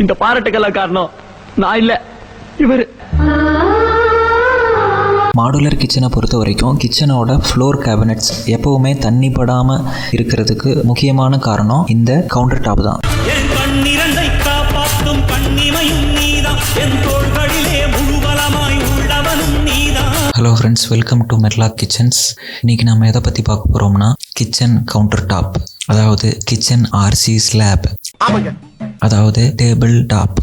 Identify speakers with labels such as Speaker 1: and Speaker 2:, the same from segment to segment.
Speaker 1: இந்த பாராட்டுக்கெல்லாம் காரணம் நான் இல்ல, இவரு.
Speaker 2: மாடுலர் கிச்சனை பொறுத்த வரைக்கும் கிச்சனோட ஃப்ளோர் கேபினட்ஸ் எப்பவுமே தண்ணி படாமல் இருக்கிறதுக்கு முக்கியமான காரணம் இந்த கவுண்டர் டாப் தான். Hello friends, welcome to Metlock kitchens. இன்றைக்கி நம்ம எதை பற்றி பார்க்க போகிறோம்னா கிச்சன் கவுண்டர் டாப், அதாவது கிச்சன் ஆர்சி ஸ்லாப், அதாவது டேபிள் டாப்,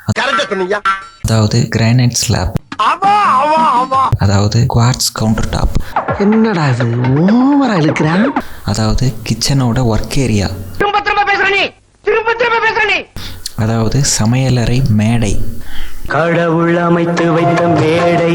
Speaker 2: அதாவது கிரானைட் ஸ்லாப், அதாவது குவார்ட்ஸ் கவுண்டர் டாப்.
Speaker 3: என்னடா இது ஓவரா இருக்கிறான்?
Speaker 2: அதாவது கிச்சனோட ஒர்க் ஏரியா, அதாவது சமையலறை மேடை,
Speaker 3: கடவுள் அமைத்து வைத்த மேடை.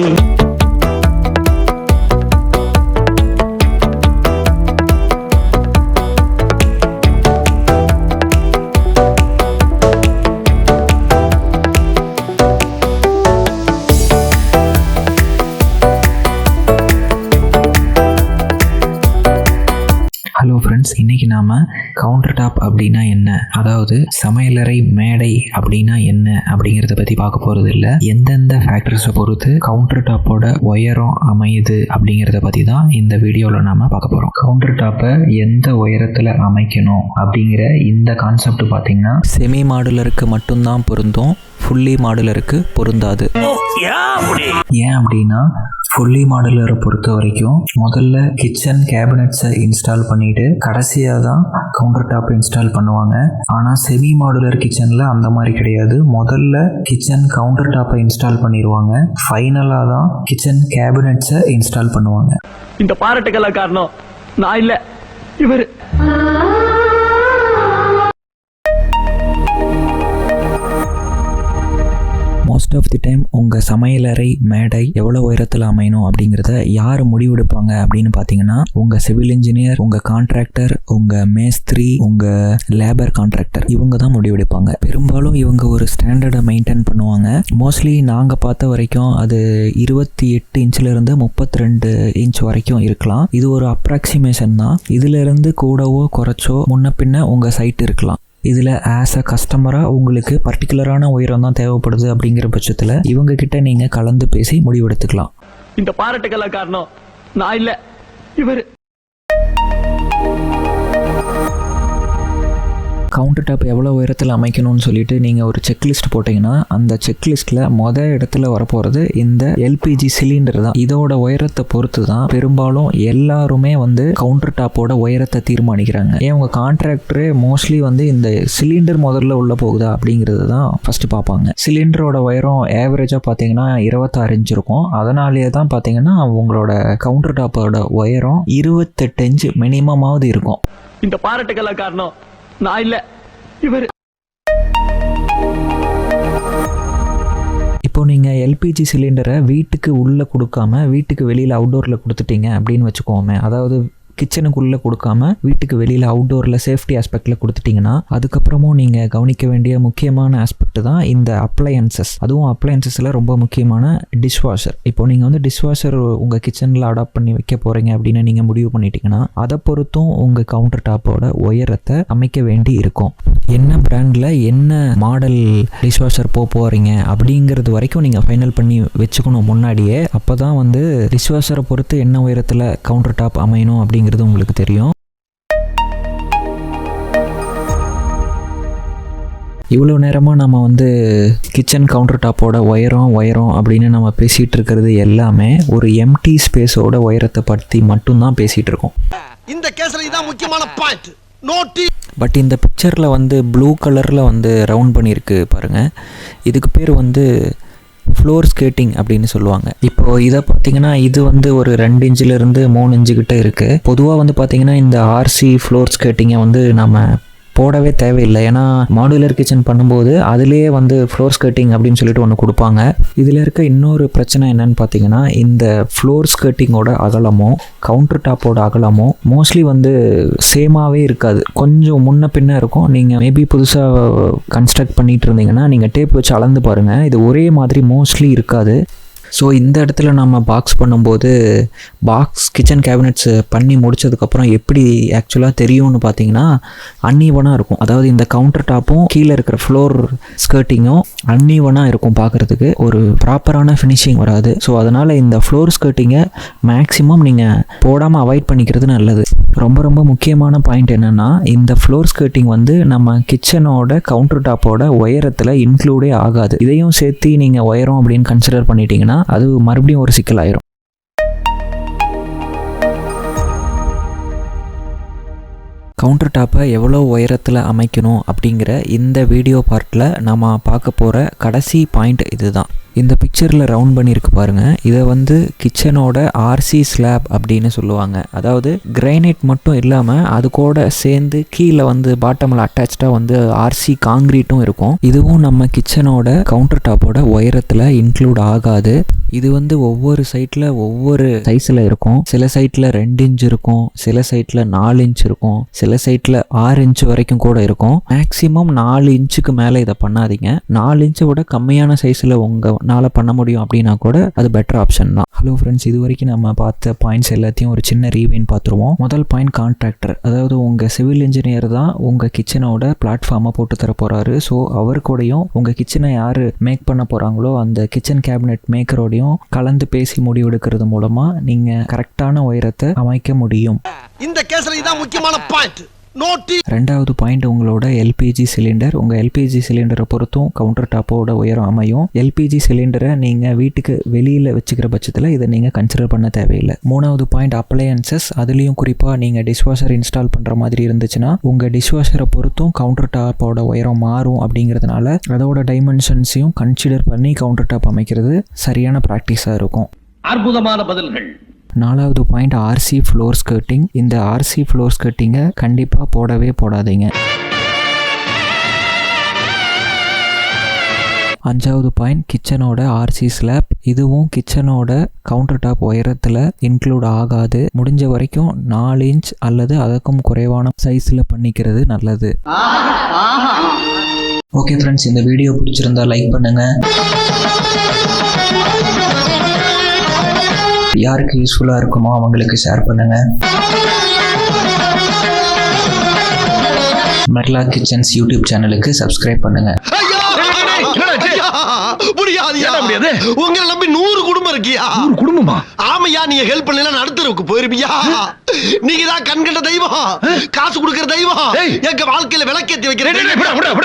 Speaker 2: ஹலோ ஃப்ரெண்ட்ஸ், இன்றைக்கி நாம் கவுண்டர் டாப் அப்படின்னா என்ன, அதாவது சமையலறை மேடை அப்படின்னா என்ன அப்படிங்கிறத பற்றி பார்க்க போகிறது இல்லை. எந்தெந்த ஃபேக்டர்ஸை பொறுத்து கவுண்டர் டாப்போட உயரம் அமையுது அப்படிங்கிறத பற்றி தான் இந்த வீடியோவில் நாம் பார்க்க போகிறோம். கவுண்டர் டாப்பை எந்த உயரத்தில் அமைக்கணும் அப்படிங்கிற இந்த கான்செப்ட் பார்த்திங்கன்னா செமி மாடுலருக்கு மட்டும்தான் பொருந்தும், ஃபுல்லி மாடுலருக்கு பொருந்தாது. ஏன் அப்படின்னா ஃபுல்லி மாடுலரை பொறுத்த வரைக்கும் முதல்ல கிச்சன் கேபினட்ஸை இன்ஸ்டால் பண்ணிட்டு கடைசியாக தான் கவுண்டர் டாப்பை இன்ஸ்டால் பண்ணுவாங்க. ஆனால் செமி மாடுலர் கிச்சனில் அந்த மாதிரி கிடையாது. முதல்ல கிச்சன் கவுண்டர் டாப்பை இன்ஸ்டால் பண்ணிடுவாங்க, ஃபைனலாக தான் கிச்சன் கேபினட்ஸை இன்ஸ்டால் பண்ணுவாங்க.
Speaker 1: இந்த பாராட்டுக்கெல்லாம் காரணம் நான் இல்லை, இவரு.
Speaker 2: மோஸ்ட் ஆஃப் தி டைம் உங்கள் சமையலறை மேடை எவ்வளோ உயரத்தில் அமையணும் அப்படிங்கிறத யார் முடிவெடுப்பாங்க அப்படின்னு பார்த்தீங்கன்னா உங்கள் சிவில் இன்ஜினியர், உங்கள் கான்ட்ராக்டர், உங்கள் மேஸ்திரி, உங்கள் லேபர் கான்ட்ராக்டர், இவங்க தான் முடிவெடுப்பாங்க. பெரும்பாலும் இவங்க ஒரு ஸ்டாண்டர்டை மெயின்டைன் பண்ணுவாங்க. மோஸ்ட்லி நாங்கள் பார்த்த வரைக்கும் அது 28 இன்ச்சிலிருந்து 32 இன்ச் வரைக்கும் இருக்கலாம். இது ஒரு அப்ராக்சிமேஷன் தான். இதிலிருந்து கூடவோ குறைச்சோ முன்ன பின்ன உங்கள் சைட் இருக்கலாம். இதில் ஆஸ் அ கஸ்டமராக உங்களுக்கு பர்டிகுலரான உயரம் தான் தேவைப்படுது அப்படிங்கிற பட்சத்தில் இவங்க கிட்ட நீங்கள் கலந்து பேசி முடிவெடுத்துக்கலாம்.
Speaker 1: இந்த பாராட்டுக்கெல்லாம் காரணம் நான் இல்லை, இவரு.
Speaker 2: கவுண்டர் டாப் எவ்வளோ உயரத்தில் அமைக்கணும்னு சொல்லிட்டு நீங்கள் ஒரு செக்லிஸ்ட் போட்டிங்கன்னா அந்த செக்லிஸ்ட்டில் இடத்துல வரப்போகிறது இந்த எல்பிஜி சிலிண்டர் தான். இதோட உயரத்தை பொறுத்து தான் பெரும்பாலும் எல்லாருமே கவுண்டர் டாப்போட உயரத்தை தீர்மானிக்கிறாங்க. ஏன் உங்கள் கான்ட்ராக்டரே மோஸ்ட்லி இந்த சிலிண்டர் முதல்ல உள்ள போகுதா அப்படிங்கிறது தான் ஃபஸ்ட்டு பார்ப்பாங்க. சிலிண்டரோட உயரம் ஆவரேஜாக பார்த்தீங்கன்னா 26 இன்ச் இருக்கும். அதனாலேயே தான் பார்த்தீங்கன்னா உங்களோட கவுண்டர் டாப்போட உயரம் 28 இன்ச் மினிமமாவது இருக்கும்.
Speaker 1: இந்த பாராட்டுக்கெல்லாம் காரணம் நான் இல்ல, இவரு.
Speaker 2: இப்போ நீங்கள் எல்பிஜி சிலிண்டரை வீட்டுக்கு உள்ளே கொடுக்காம வீட்டுக்கு வெளியில் அவுட்டோரில் கொடுத்துட்டீங்க அப்படின்னு வச்சுக்கோமே, அதாவது கிச்சனுக்குள்ளே கொடுக்காம வீட்டுக்கு வெளியில் அவுட்டோரில் சேஃப்டி ஆஸ்பெக்டில் கொடுத்துட்டிங்கன்னா அதுக்கப்புறமும் நீங்கள் கவனிக்க வேண்டிய முக்கியமான ஆஸ்பெக்ட் தான் இந்த அப்ளையன்சஸ். அதுவும் அப்ளையன்சஸில் ரொம்ப முக்கியமான டிஷ்வாஷர். இப்போ நீங்கள் டிஷ்வாஷர் உங்கள் கிச்சனில் அடாப்ட் பண்ணி வைக்க போகிறீங்க அப்படின்னு நீங்கள் முடிவு பண்ணிட்டீங்கன்னா அதை பொறுத்தும் உங்கள் கவுண்டர் டாப்போட உயரத்தை அமைக்க வேண்டி இருக்கும். என்ன பிராண்டில் என்ன மாடல் டிஷ்வாஷர் போகிறீங்க அப்படிங்கிறது வரைக்கும் நீங்கள் ஃபைனல் பண்ணி வச்சுக்கணும் முன்னாடியே. அப்போ தான் டிஷ்வாஷரை பொறுத்து என்ன உயரத்தில் கவுண்டர் டாப் அமையணும் அப்படிங்கிறது உங்களுக்கு தெரியும். இவ்வளோ நேரமாக நம்ம கிச்சன் கவுண்டர் டாப்போட உயரம் அப்படின்னு நம்ம பேசிகிட்டு இருக்கிறது எல்லாமே ஒரு எம்டி ஸ்பேஸோட உயரத்தை பற்றி மட்டும்தான் பேசிகிட்டு இருக்கோம்.
Speaker 3: இந்த கேஸ்ல இதான் முக்கியமான பாயிண்ட். நோட்டி.
Speaker 2: பட் இந்த பிக்சரில் ப்ளூ கலரில் ரவுண்ட் பண்ணியிருக்கு பாருங்கள். இதுக்கு பேர் ஃப்ளோர் ஸ்கேட்டிங் அப்படின்னு சொல்லுவாங்க. இப்போது இதை பார்த்தீங்கன்னா இது ஒரு 2 இன்ச்சிலிருந்து 3 இன்ச்சு கிட்ட இருக்குது. பொதுவாக பார்த்தீங்கன்னா இந்த ஆர்சி ஃப்ளோர் ஸ்கேட்டிங்கை நம்ம போடவே தேவையில்லை. ஏன்னா மாடுலர் கிச்சன் பண்ணும்போது அதுலேயே ஃப்ளோர் ஸ்கர்ட்டிங் அப்படின்னு சொல்லிட்டு ஒன்று கொடுப்பாங்க. இதில் இருக்க இன்னொரு பிரச்சனை என்னன்னு பார்த்தீங்கன்னா இந்த ஃப்ளோர் ஸ்கர்ட்டிங்கோட அகலமும் கவுண்டர் டாப்போட அகலமும் மோஸ்ட்லி சேமாகவே இருக்காது, கொஞ்சம் முன்ன பின்ன இருக்கும். நீங்கள் மேபி புதுசாக கன்ஸ்ட்ரக்ட் பண்ணிட்டு இருந்தீங்கன்னா நீங்கள் டேப் வச்சு அளந்து பாருங்கள், இது ஒரே மாதிரி மோஸ்ட்லி இருக்காது. ஸோ இந்த இடத்துல நம்ம பாக்ஸ் பண்ணும்போது கிச்சன் கேபினட்ஸ் பண்ணி முடித்ததுக்கப்புறம் எப்படி ஆக்சுவலாக தெரியும்னு பார்த்தீங்கன்னா அன்ஈவனாக இருக்கும். அதாவது இந்த கவுண்டர் டாப்பும் கீழே இருக்கிற ஃப்ளோர் ஸ்கர்ட்டிங்கும் அன்ஈவனாக இருக்கும், பார்க்குறதுக்கு ஒரு ப்ராப்பரான ஃபினிஷிங் வராது. ஸோ அதனால் இந்த ஃப்ளோர் ஸ்கர்ட்டிங்கை மேக்ஸிமம் நீங்கள் போடாமல் அவாய்ட் பண்ணிக்கிறது நல்லது. ரொம்ப ரொம்ப முக்கியமான பாயிண்ட் என்னென்னா, இந்த ஃப்ளோர் ஸ்கர்ட்டிங் வந்து நம்ம கிச்சனோட கவுண்டர் டாப்போட உயரத்தில் இன்க்ளூடே ஆகாது. இதையும் சேர்த்து நீங்கள் உயரம் அப்படின்னு கன்சிடர் பண்ணிட்டீங்கன்னா அது மறுபடியும் ஒரு சிக்கலாயிரும். கவுண்டர் டாப்பை எவ்வளோ உயரத்தில் அமைக்கணும் அப்படிங்கிற இந்த வீடியோ பார்ட்டில் நம்ம பார்க்க போகிற கடைசி பாயிண்ட் இதுதான். இந்த பிக்சரில் ரவுண்ட் பண்ணியிருக்கு பாருங்கள். இதை வந்து கிச்சனோட ஆர்சி ஸ்லாப் அப்படின்னு சொல்லுவாங்க. அதாவது கிரைனைட் மட்டும் இல்லாமல் அது கூட சேர்ந்து கீழே வந்து பாட்டமில் அட்டாச்சாக வந்து ஆர்சி காங்கிரீட்டும் இருக்கும். இதுவும் நம்ம கிச்சனோட கவுண்டர் டாப்போட உயரத்தில் இன்க்ளூட் ஆகாது. இது வந்து ஒவ்வொரு சைட்டில் ஒவ்வொரு சைஸில் இருக்கும். சில சைட்டில் 2 இன்ச் இருக்கும், சில சைட்டில் 4 இன்ச் இருக்கும், சில சைட்டில் 6 இன்ச் வரைக்கும் கூட இருக்கும். மேக்ஸிமம் 4 இன்ச்சுக்கு மேலே இதை பண்ணாதீங்க. 4 இன்ச்சை விட கம்மியான சைஸில் உங்களால் பண்ண முடியும் அப்படின்னா கூட அது பெட்டர் ஆப்ஷன் தான். ஹலோ ஃப்ரெண்ட்ஸ், இது வரைக்கும் நம்ம பார்த்த பாயிண்ட்ஸ் எல்லாத்தையும் ஒரு சின்ன ரீவைன் பார்த்துருவோம். முதல் பாயிண்ட் கான்ட்ராக்டர். அதாவது உங்கள் சிவில் இன்ஜினியர் தான் உங்கள் கிச்சனோட பிளாட்ஃபார்மை போட்டு தர போகிறாரு. ஸோ அவர் கூடயும் உங்கள் கிச்சனை யார் மேக் பண்ண போகிறாங்களோ அந்த கிச்சன் கேபினெட் மேக்கரோடையும் கலந்து பேசி முடிவெடுக்கிறது மூலமா நீங்க கரெக்டான உயரத்தை அமைக்க முடியும்.
Speaker 3: இந்த கேஸ்ல இதான் முக்கியமான பாயிண்ட்.
Speaker 2: ரெண்டாவது பாயிண்ட் உங்களோட எல்பிஜி சிலிண்டர். உங்கள் எல்பிஜி சிலிண்டரை பொறுத்தும் கவுண்டர் டாப்போட உயரம் அமையும். எல்பிஜி சிலிண்டரை நீங்கள் வீட்டுக்கு வெளியில் வச்சுக்கிற பட்சத்தில் இதை நீங்கள் கன்சிடர் பண்ண தேவையில்லை. மூணாவது பாயிண்ட் அப்ளையன்சஸ். அதுலேயும் குறிப்பாக நீங்கள் டிஷ்வாஷர் இன்ஸ்டால் பண்ணுற மாதிரி இருந்துச்சுன்னா உங்கள் டிஷ்வாஷரை பொறுத்தும் கவுண்டர் டாப்போட உயரம் மாறும். அப்படிங்கிறதுனால அதோட டைமென்ஷன்ஸையும் கன்சிடர் பண்ணி கவுண்டர் டாப் அமைக்கிறது சரியான ப்ராக்டிஸாக இருக்கும்.
Speaker 1: அற்புதமான பதில்கள்.
Speaker 2: நாலாவது பாயிண்ட் ஆர்சி ஃப்ளோர் ஸ்கர்ட்டிங். இந்த ஆர்சி ஃப்ளோர் ஸ்கர்ட்டிங்கை கண்டிப்பாக போடவே போடாதீங்க. அஞ்சாவது பாயிண்ட் கிச்சனோட ஆர்சி ஸ்லாப். இதுவும் கிச்சனோட கவுண்டர் டாப் உயரத்தில் இன்க்ளூட் ஆகாது. முடிஞ்ச வரைக்கும் 4 இன்ச் அல்லது அதற்கும் குறைவான சைஸில் பண்ணிக்கிறது நல்லது. ஓகே ஃப்ரெண்ட்ஸ், இந்த வீடியோ பிடிச்சிருந்தா லைக் பண்ணுங்கள். யாருக்கு யூஸ்ஃபுல்லாக இருக்குமோ அவங்களுக்கு ஷேர் பண்ணுங்கள். மெட்லா கிச்சன்ஸ் யூடியூப் சேனலுக்கு சப்ஸ்கிரைப் பண்ணுங்கள்.
Speaker 3: முடியாது. உங்களை நம்பி 100 குடும்பம் இருக்கியா?
Speaker 1: 100 குடும்பமா?
Speaker 3: ஆமையா, நீங்க ஹெல்ப் பண்ணல நடுத்தருக்கு போயிருப்பியா? நீங்க தான் கண்கண்ட தெய்வம், காசு கொடுக்கிற தெய்வம். எங்க வாழ்க்கையில விளக்கேத்தி வைக்கிற